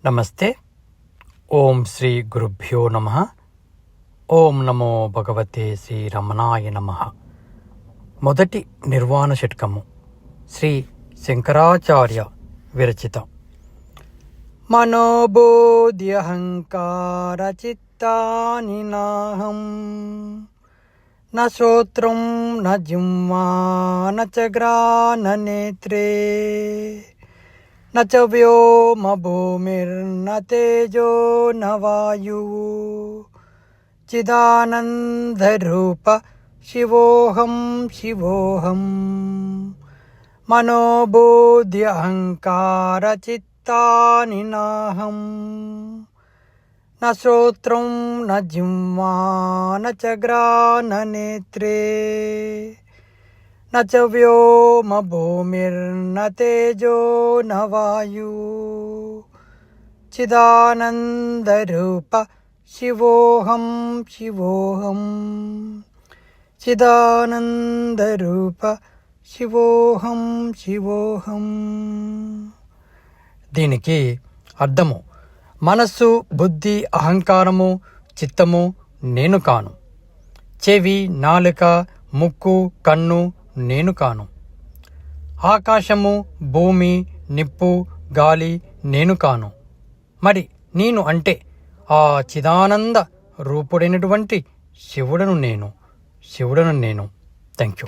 నమస్తే. ఓం శ్రీ గురుభ్యో నమః. ఓం నమో భగవతే శ్రీ రమణాయ నమః. మొదటి నిర్వాణ షట్కము శ్రీ శంకరాచార్య విరచిత. మనోబోధ్యహంకార చిత్తాని నాహం న శ్రోత్రం న జిహ్వా న చ గ్రాణ నేత్రే న చ వ్యోమ భూమిర్న తేజో న వాయుః చిదానందరూప శివోహం శివోహం. మనోబోధ్యహంకార చిత్తాని నాహం న శ్రోత్రం న జిహ్వా న చ గ్రాణ నేత్రే న చ వ్యోమ భూమిర్న తేజో న వాయుః చిదానందరూప శివోహం శివోహం. చిదానందరూప శివోహం శివోహం. దీనికి అర్థము: మనస్సు, బుద్ధి, అహంకారము, చిత్తము నేను కాను. చెవి, నాలుక, ముక్కు, కన్ను నేను కాను. ఆకాశము, భూమి, నిప్పు, గాలి నేను కాను. మరి నేను అంటే ఆ చిదానంద రూపుడైనటువంటి శివుడను నేను. Thank you.